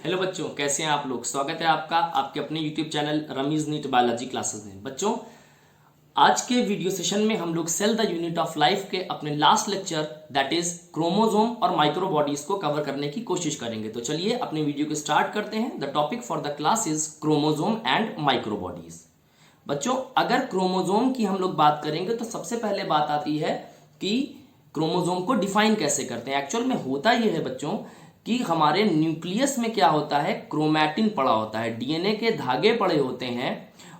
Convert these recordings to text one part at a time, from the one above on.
Hello बच्चों, कैसे हैं आप लोग। स्वागत है आपका आपके अपने YouTube channel Rameez NEET biology classes में। बच्चों, आज के वीडियो सेशन में हम लोग cell the unit of life के अपने last lecture that is chromosome और माइक्रोबॉडीज को कवर करने की कोशिश करेंगे। तो चलिए अपने वीडियो को स्टार्ट करते हैं। The topic for the class is chromosome and microbodies. बच्चों, अगर क्रोमोसोम की हम लोग बात करेंगे तो सबसे पहले बात आती है कि क्रोमोसोम को डिफाइन कैसे करते हैं। एक्चुअल में होता यह है बच्चों कि हमारे न्यूक्लियस में क्या होता है, क्रोमैटिन पड़ा होता है, डीएनए के धागे पड़े होते हैं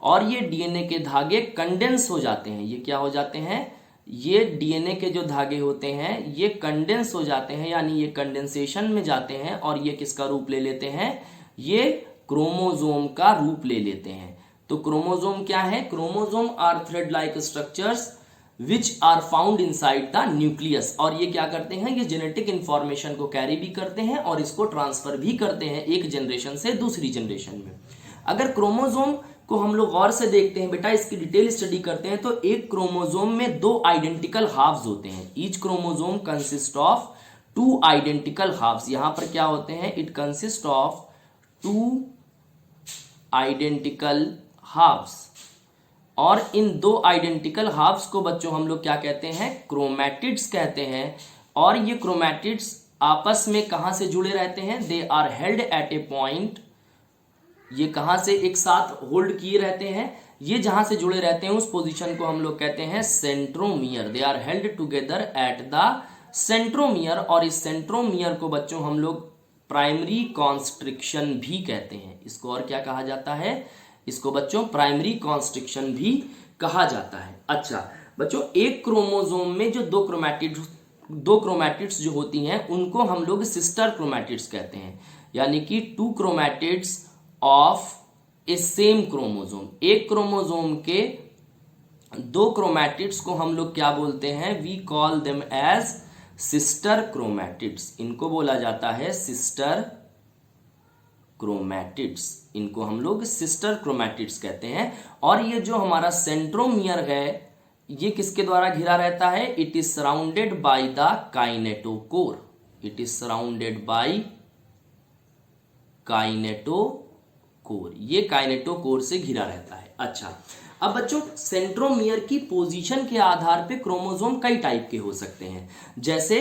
और ये डीएनए के धागे कंडेंस हो जाते हैं। ये क्या हो जाते हैं, ये डीएनए के जो धागे होते हैं ये कंडेंस हो जाते हैं, यानी ये कंडेंसेशन में जाते हैं और ये किसका रूप ले लेते हैं, ये क्रोमोसोम का रूप ले लेते हैं। तो क्रोमोसोम क्या है, chromosome are thread like structures which are found inside the nucleus. और ये क्या करते हैं, ये जेनेटिक इंफॉर्मेशन को कैरी भी करते हैं और इसको ट्रांसफर भी करते हैं एक जनरेशन से दूसरी जनरेशन में। अगर क्रोमोसोम को हम लोग गौर से देखते हैं बेटा, इसकी डिटेल स्टडी करते हैं तो एक क्रोमोसोम में दो आइडेंटिकल हाफ्स होते हैं। Each chromosome consist of two identical halves. यहां पर क्या होते हैं, it consist of two identical halves. और इन दो आइडेंटिकल हाफ्स को बच्चों हम लोग क्या कहते हैं, क्रोमैटिड्स कहते हैं। और ये क्रोमैटिड्स आपस में कहां से जुड़े रहते हैं, they are held at a point. ये कहां से एक साथ होल्ड किए रहते हैं, ये जहां से जुड़े रहते हैं उस पोजीशन को हम लोग कहते हैं centromere. They are held together at the centromere. और इस सेंट्रोमियर को बच्चों हम लोग प्राइमरी कॉन्स्ट्रिक्शन भी कहते हैं। इसको और क्या कहा जाता है, इसको बच्चों प्राइमरी कॉन्स्ट्रिक्शन भी कहा जाता है। अच्छा बच्चों, एक क्रोमोसोम में जो दो क्रोमैटिड्स जो होती हैं उनको हम लोग सिस्टर क्रोमैटिड्स कहते हैं, यानी कि two chromatids of a same chromosome. एक क्रोमोसोम के दो क्रोमैटिड्स को हम लोग क्या बोलते हैं, we call them as sister chromatids. इनको बोला जाता है सिस्टर क्रोमैटिड्स, इनको हम लोग सिस्टर क्रोमैटिड्स कहते हैं। और ये जो हमारा सेंट्रोमियर है ये किसके द्वारा घिरा रहता है, it is surrounded by the kinetochore. It is surrounded by kinetochore, ये काइनेटोकोर से घिरा रहता है। अच्छा, अब बच्चों सेंट्रोमियर की पोजीशन के आधार पे क्रोमोसोम कई टाइप के हो सकते हैं। जैसे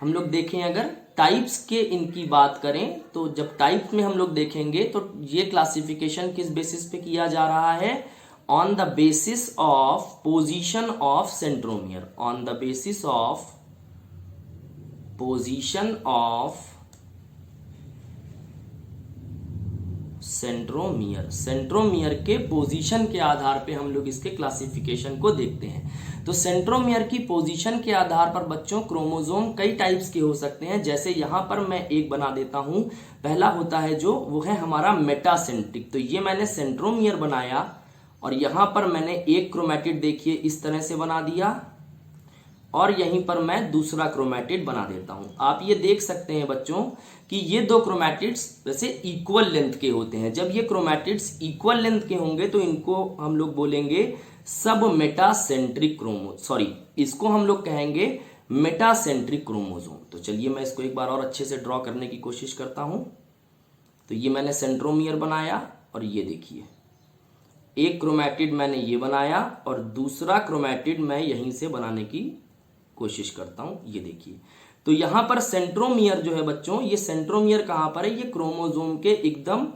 हम लोग देखें, अगर टाइप्स के इनकी बात करें तो जब टाइप में हम लोग देखेंगे तो ये क्लासिफिकेशन किस बेसिस पे किया जा रहा है, on the basis of position of centromere. On the basis of position of centromere. Centromere के पोजीशन के आधार पे हम लोग इसके क्लासिफिकेशन को देखते हैं। तो सेंट्रोमियर की पोजीशन के आधार पर बच्चों क्रोमोसोम कई टाइप्स के हो सकते हैं। जैसे यहां पर मैं एक बना देता हूं, पहला होता है जो वो है हमारा मेटासेंट्रिक। तो ये मैंने सेंट्रोमियर बनाया और यहां पर मैंने एक क्रोमैटिड देखिए इस तरह से बना दिया और यहीं पर मैं दूसरा क्रोमैटिड बना देता हूं। आप ये देख सकते हैं बच्चों कि ये दो क्रोमैटिड्स वैसे इक्वल लेंथ के होते हैं। जब ये क्रोमैटिड्स इक्वल लेंथ के होंगे तो इनको हम लोग बोलेंगे सब मेटासेंट्रिक इसको हम लोग कहेंगे मेटासेंट्रिक क्रोमोसोम। तो चलिए मैं इसको एक बार और अच्छे से ड्रॉ करने की कोशिश करता हूं। तो ये मैंने सेंट्रोमियर बनाया और ये देखिए एक क्रोमैटिड मैंने ये बनाया और दूसरा क्रोमैटिड मैं यहीं से बनाने की कोशिश करता हूं। ये देखिए, तो यहां पर सेंट्रोमियर जो है बच्चों, ये सेंट्रोमियर कहां पर है, ये क्रोमोसोम के एकदम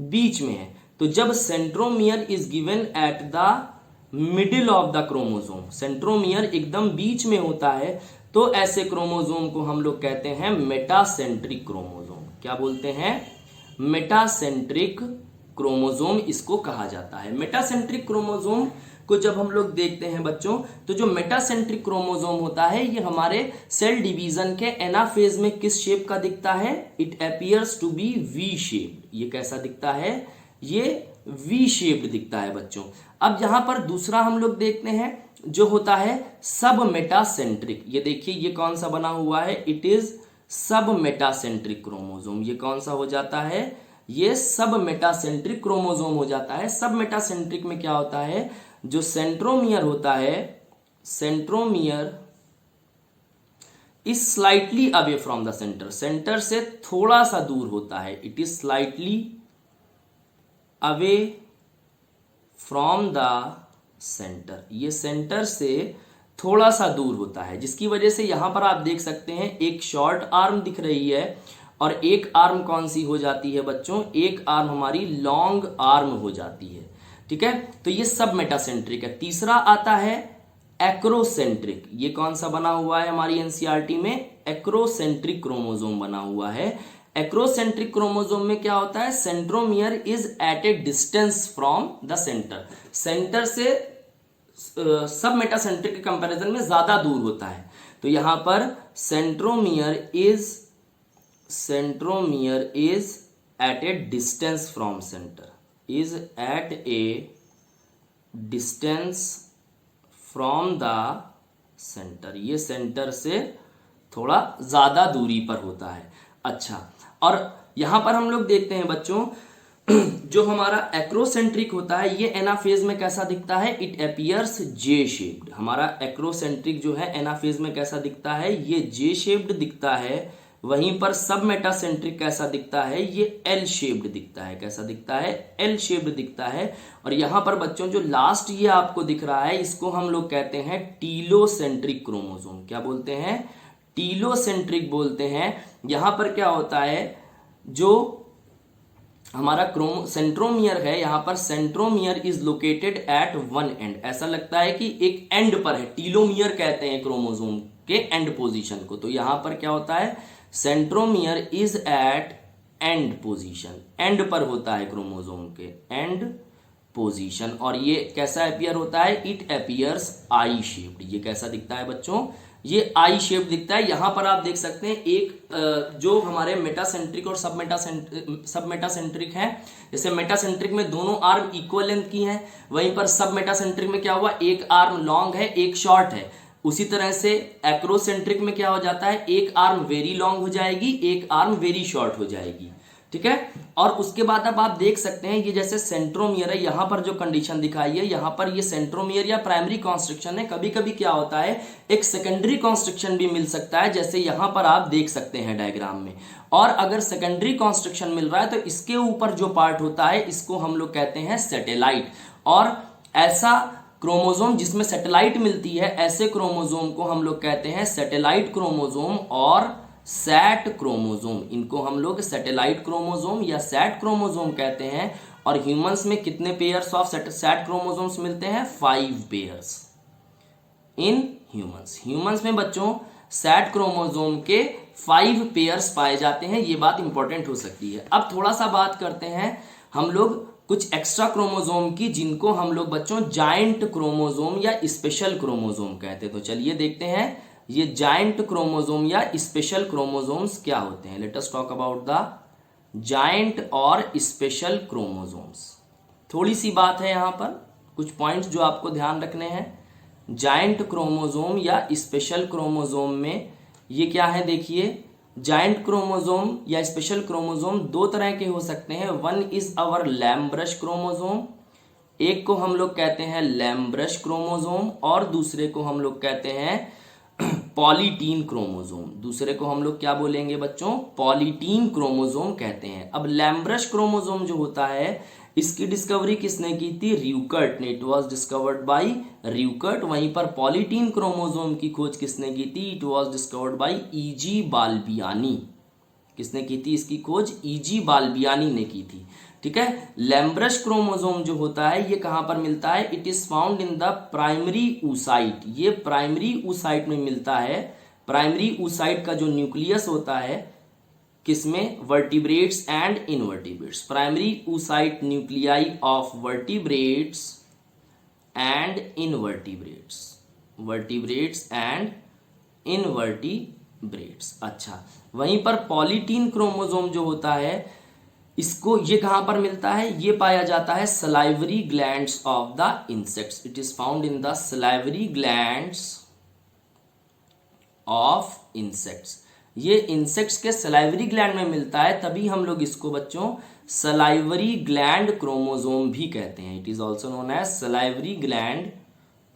बीच में है। तो जब centromere is given at the middle of the chromosome, centromere एकदम बीच में होता है, तो ऐसे क्रोमोसोम को हम लोग कहते हैं मेटासेंट्रिक क्रोमोसोम। क्या बोलते हैं, मेटासेंट्रिक क्रोमोसोम इसको कहा जाता है। मेटासेंट्रिक क्रोमोसोम को जब हम लोग देखते हैं बच्चों, तो जो मेटासेंट्रिक क्रोमोसोम होता है ये हमारे सेल डिवीजन के एनाफेज में किस शेप का दिखता है, it appears to be V shaped. ये कैसा दिखता है, ये वी शेप्ड दिखता है बच्चों। अब यहां पर दूसरा हम लोग देखते हैं जो होता है सब मेटासेंट्रिक। ये देखिए ये कौन सा बना हुआ है, इट इज सब मेटासेंट्रिक क्रोमोसोम। ये कौन सा हो जाता है, ये सब मेटासेंट्रिक क्रोमोसोम हो जाता है। सब मेटासेंट्रिक में क्या होता है, जो सेंट्रोमियर होता है, centromere is slightly away from the centre, centre से थोड़ा सा दूर होता है, it is slightly away from the centre, ये सेंटर से थोड़ा सा दूर होता है, जिसकी वजह से यहां पर आप देख सकते हैं एक शॉर्ट आर्म दिख रही है और एक आर्म कौन सी हो जाती है बच्चों, एक आर्म हमारी लॉन्ग आर्म हो जाती है। ठीक है, तो ये सब मेटासेंट्रिक है। तीसरा आता है एक्रोसेंट्रिक, ये कौन सा बना हुआ है हमारी एनसीईआरटी में, एक्रोसेंट्रिक क्रोमोसोम बना हुआ है। एक्रोसेंट्रिक क्रोमोसोम में क्या होता है, centromere is at a distance from the centre, centre से सब मेटासेंट्रिक के कंपैरिजन में ज्यादा दूर होता है। तो यहां पर centromere is at a distance from centre, is at a distance from the centre, ये सेंटर से थोड़ा ज्यादा दूरी पर होता है। अच्छा, और यहां पर हम लोग देखते हैं बच्चों जो हमारा एक्रोसेंट्रिक होता है ये एनाफेज में कैसा दिखता है, इट अपीयर्स जे शेप्ड, हमारा एक्रोसेंट्रिक जो है एनाफेज में कैसा दिखता है, ये जे शेप्ड दिखता है। वहीं पर सब मेटासेंट्रिक कैसा दिखता है, ये एल शेप्ड दिखता है, कैसा दिखता है, एल शेप्ड दिखता है। और यहां पर बच्चों जो लास्ट ये आपको दिख रहा है इसको हम लोग कहते हैं टीलोसेंट्रिक क्रोमोसोम, क्या बोलते हैं, टीलोसेंट्रिक बोलते हैं। यहां पर क्या होता है, जो हमारा सेंट्रोमियर है, यहां पर centromere is located at one and, ऐसा लगता है कि एक एंड पर है, टीलोमियर कहते हैं क्रोमोसोम के एंड पोजीशन को। तो यहां पर क्या होता है, centromere is at end position, end पर होता है क्रोमोसोम के एंड पोजीशन। और ये कैसा अपीयर होता है, इट अपीयर्स आई शेप्ड, ये कैसा दिखता है बच्चों, ये आई शेप दिखता है। यहां पर आप देख सकते हैं एक जो हमारे मेटासेंट्रिक और सब मेटासेंट्रिक है, जैसे मेटासेंट्रिक में दोनों आर्म इक्वल लेंथ की हैं, वहीं पर सब मेटासेंट्रिक में क्या हुआ, एक आर्म लॉन्ग है एक शॉर्ट है। उसी तरह से एक्रोसेंट्रिक में क्या हो जाता है, एक आर्म वेरी लॉन्ग हो जाएगी, एक आर्म वेरी शॉर्ट हो जाएगी। ठीक है, और उसके बाद अब आप देख सकते हैं ये जैसे सेंट्रोमियर है, यहां पर जो कंडीशन दिखाई है, यहां पर ये सेंट्रोमियर या प्राइमरी कॉन्स्ट्रिक्शन है। कभी कभी क्या होता है, एक सेकेंडरी कॉन्स्ट्रिक्शन भी मिल सकता है, जैसे यहां पर आप देख सकते हैं डायग्राम में। और अगर सेकेंडरी कॉन्स्ट्रिक्शन मिल रहा है तो इसके ऊपर जो पार्ट होता है इसको हम लोग कहते हैं सैटेलाइट। और ऐसा क्रोमोसोम जिसमें सैटेलाइट मिलती है, ऐसे क्रोमोसोम को हम लोग कहते हैं सैटेलाइट क्रोमोसोम और सैट क्रोमोसोम। इनको हम लोग सैटेलाइट क्रोमोसोम या सैट क्रोमोसोम कहते हैं। और ह्यूमंस में कितने पेयर्स ऑफ सैट क्रोमोसोम्स मिलते हैं, 5 पेयर्स इन ह्यूमंस में बच्चों सैट क्रोमोसोम के 5 पेयर्स पाए जाते हैं। ये बात इंपॉर्टेंट हो सकती है। अब थोड़ा सा बात करते हैं हम लोग कुछ एक्स्ट्रा क्रोमोसोम की, जिनको हम लोग बच्चों जायंट क्रोमोसोम या स्पेशल क्रोमोसोम कहते हैं। तो चलिए देखते हैं ये जायंट क्रोमोसोम या स्पेशल क्रोमोसोम्स क्या होते हैं। Let us talk about the giant और स्पेशल क्रोमोसोम्स। थोड़ी सी बात है यहां पर, कुछ पॉइंट्स जो आपको ध्यान रखने हैं। जायंट क्रोमोसोम या स्पेशल क्रोमोसोम में ये क्या है, देखिए जायंट क्रोमोसोम या स्पेशल क्रोमोसोम 2 तरह के हो सकते हैं। One is our lampbrush chromosome, एक को हम लोग कहते हैं लैम्ब्रश क्रोमोसोम और दूसरे को हम लोग कहते हैं पॉलीटीन क्रोमोसोम। दूसरे को हम लोग क्या बोलेंगे बच्चों, पॉलीटीन क्रोमोसोम कहते हैं। अब लैम्ब्रश क्रोमोसोम जो होता है इसकी डिस्कवरी किसने की थी, र्यूकर्ट ने, it was discovered by Ruckert. वहीं पर पॉलीटीन क्रोमोसोम की खोज किसने की थी, it was discovered by E G Balbiani. किसने की थी इसकी खोज, ईजी बाल्बियानी ने की थी। ठीक है, लैम्ब्रश क्रोमोसोम जो होता है ये कहां पर मिलता है, it is found in the primary oocyte. ये प्राइमरी ऊसाइट में मिलता है। प्राइमरी ऊसाइट का जो न्यूक्लियस होता है किसमें, vertebrates and invertebrates. Primary oocyte nuclei of vertebrates and invertebrates, vertebrates and invertebrates. अच्छा, वहीं पर पॉलीटीन क्रोमोसोम जो होता है इसको ये कहां पर मिलता है, ये पाया जाता है salivary glands of the insects. It is found in the salivary glands of insects. ये इंसेक्ट्स के सलाइवरी ग्लैंड में मिलता है, तभी हम लोग इसको बच्चों सलाइवरी ग्लैंड क्रोमोसोम भी कहते हैं। It is also known as salivary gland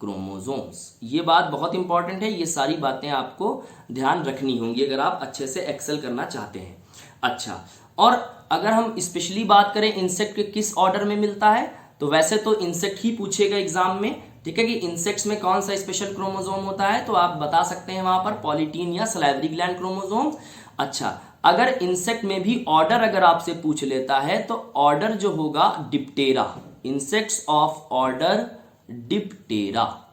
chromosomes. ये बात बहुत इंपॉर्टेंट है, ये सारी बातें आपको ध्यान रखनी होंगी अगर आप अच्छे से एक्सेल करना चाहते हैं। अच्छा, और अगर हम स्पेशली बात करें इंसेक्ट के किस ऑर्डर में मिलता है, तो वैसे तो इंसेक्ट ही पूछेगा एग्जाम में, ठीक है, कि इंसेक्ट्स में कौन सा स्पेशल क्रोमोसोम होता है, तो आप बता सकते हैं वहां पर पॉलीटीन या सलाइवरी ग्लैंड क्रोमोसोम। अच्छा, अगर इंसेक्ट में भी ऑर्डर अगर आपसे पूछ लेता है तो ऑर्डर जो होगा Diptera, insects of order Diptera,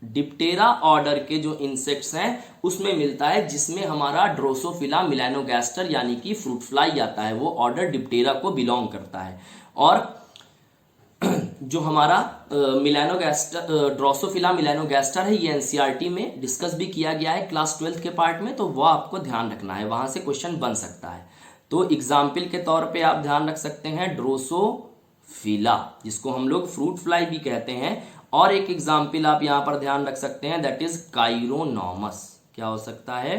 Diptera order के जो इंसेक्ट्स हैं उसमें मिलता है, जिसमें हमारा ड्रोसोफिला मिलेनोगैस्टर यानी कि फ्रूट फ्लाई आता है, वो ऑर्डर डिप्टेरा को बिलोंग करता है। और जो हमारा ड्रोसोफिला मिलेनोगैस्टर है, ये एनसीईआरटी में डिस्कस भी किया गया है क्लास 12 के पार्ट में, तो वो आपको ध्यान रखना है, वहां से क्वेश्चन बन सकता है। तो एग्जाम्पल के तौर पे आप ध्यान रख सकते हैं ड्रोसोफिला, जिसको हम लोग फ्रूट फ्लाई भी कहते हैं, और एक एग्जाम्पल आप यहां पर ध्यान रख सकते हैं, दैट इज काइरोनॉमस। क्या हो सकता है?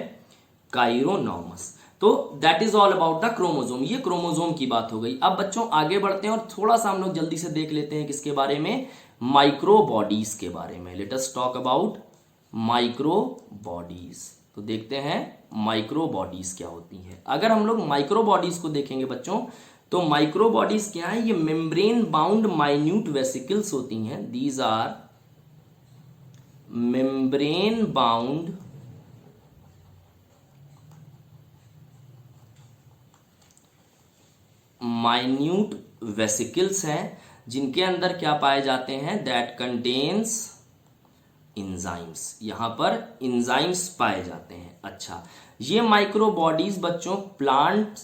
काइरोनॉमस। तो that is all about the chromosome. ये क्रोमोसोम की बात हो गई। अब बच्चों आगे बढ़ते हैं और थोड़ा सा हम लोग जल्दी से देख लेते हैं किसके बारे में, माइक्रो बॉडीज के बारे में। Let us talk about micro bodies. तो देखते हैं माइक्रो बॉडीज क्या होती हैं। अगर हम लोग माइक्रो बॉडीज को देखेंगे बच्चों, तो माइक्रो बॉडीज क्या है? ये मेम्ब्रेन बाउंड माइन्यूट वेसिकल्स होती हैं। These are membrane bound minute vesicles हैं, जिनके अंदर क्या पाए जाते हैं? That contains enzymes. यहां पर इंजाइम्स पाए जाते हैं। अच्छा, ये माइक्रो बॉडीज बच्चों प्लांट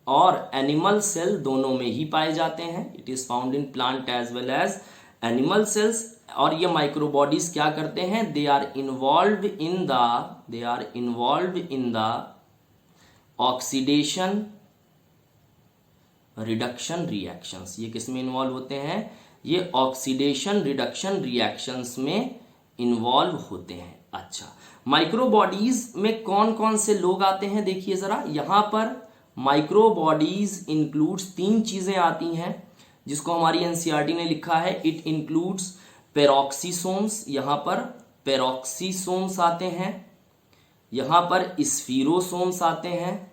और एनिमल सेल दोनों में ही पाए जाते हैं। It is found in plant as well as animal cells. और ये माइक्रो बॉडीज क्या करते हैं? They are involve in the oxidation reduction reactions. ये किस में इन्वॉल्व होते हैं? ये ऑक्सीडेशन रिडक्शन रिएक्शंस में इन्वॉल्व होते हैं। अच्छा, माइक्रो बॉडीज में कौन कौन से लोग आते हैं देखिए जरा। यहां पर माइक्रो बॉडीज इंक्लूड्स 3 चीजें आती हैं, जिसको हमारी एनसीईआरटी ने लिखा है। इट इंक्लूड्स पेरोक्सीसोम्स, यहां पर पेरोक्सीसोम्स आते हैं, यहां पर स्फीरोसोम्स आते हैं,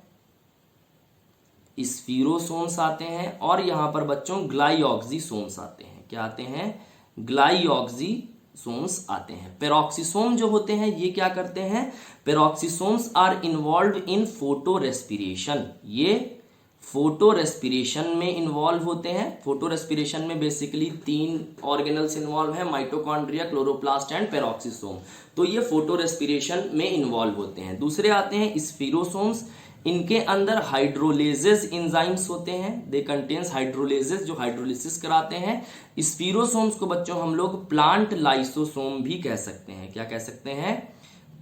स्फीरोसोम्स आते हैं, और यहां पर बच्चों ग्लाइऑक्सीसोम्स आते हैं। क्या आते हैं? ग्लाइऑक्सीसोम्स आते हैं। पेरोक्सीसोम जो होते हैं ये क्या करते हैं? Peroxisomes are involve in photorespiration. ये फोटो रेस्पिरेशन में इन्वॉल्व होते हैं। फोटो रेस्पिरेशन में बेसिकली 3 ऑर्गेनल्स इन्वॉल्व हैं, माइटोकॉन्ड्रिया, क्लोरोप्लास्ट एंड पेरोक्सीसोम। तो ये फोटो रेस्पिरेशन में इन्वॉल्व होते हैं। दूसरे आते हैं स्फीरोसोम्स। इनके अंदर हाइड्रोलेजेस एंजाइम्स होते हैं। दे कंटेन्स हाइड्रोलेजेस, जो हाइड्रोलिसिस कराते हैं। स्फीरोसोम्स को बच्चों हम लोग प्लांट लाइसोसोम भी कह सकते हैं। क्या कह सकते हैं?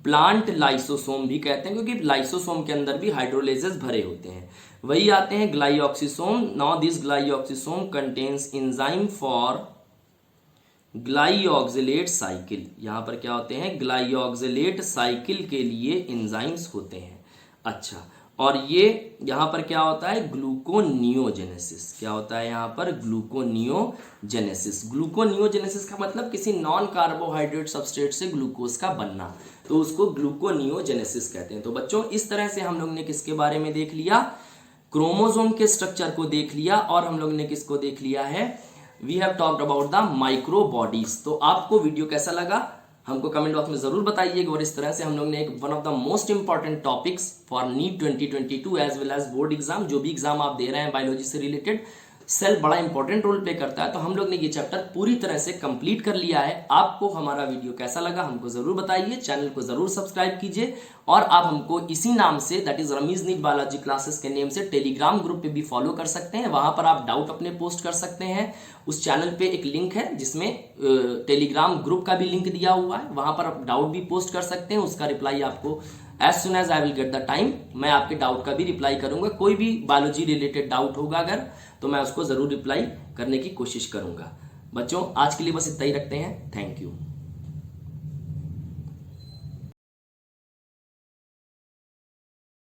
प्लांट लाइसोसोम भी कहते हैं, क्योंकि लाइसोसोम के अंदर भी हाइड्रोलेजेस भरे होते हैं। वही आते हैं glyoxysome. Now this glyoxysome contains enzyme for glyoxylate cycle. यहां पर क्या होते हैं? ग्लाइऑक्सिलेट साइकिल के लिए एंजाइम्स होते हैं। अच्छा, और ये यहां पर क्या होता है? ग्लूकोनियोजेनेसिस। क्या होता है यहां पर? ग्लूकोनियोजेनेसिस। ग्लूकोनियोजेनेसिस का मतलब किसी नॉन कार्बोहाइड्रेट सबस्ट्रेट से ग्लूकोज का बनना, तो उसको ग्लूकोनियोजेनेसिस कहते हैं। तो बच्चों इस तरह से हम लोग ने किसके बारे में देख लिया? क्रोमोसोम के स्ट्रक्चर को देख लिया, और हम लोग ने किसको देख लिया है? We have talked about the microbodies. तो आपको वीडियो कैसा लगा हमको कमेंट बॉक्स में जरूर बताइएगा। और इस तरह से हम लोग ने एक one of the most important topics for NEET 2022 as well as board exam, जो भी एग्जाम आप दे रहे हैं बायोलॉजी से रिलेटेड, सेल बड़ा इंपॉर्टेंट रोल प्ले करता है। तो हम लोग ने ये चैप्टर पूरी तरह से कंप्लीट कर लिया है। आपको हमारा वीडियो कैसा लगा हमको जरूर बताइए, चैनल को जरूर सब्सक्राइब कीजिए, और आप हमको इसी नाम से, that is Rameez NEET biology classes के नेम से टेलीग्राम ग्रुप पे भी फॉलो कर सकते हैं। वहां पर आप डाउट अपने पोस्ट कर सकते हैं। उस चैनल पे एक लिंक है जिसमें टेलीग्राम ग्रुप का भी लिंक दिया हुआ है, वहां पर आप डाउट भी पोस्ट कर सकते हैं। उसका रिप्लाई आपको as soon as I will get the time, मैं आपके डाउट का भी रिप्लाई करूंगा। कोई भी बायोलॉजी रिलेटेड डाउट होगा अगर, तो मैं उसको जरूर रिप्लाई करने की कोशिश करूंगा। बच्चों आज के लिए बस इतना ही रखते हैं। Thank you.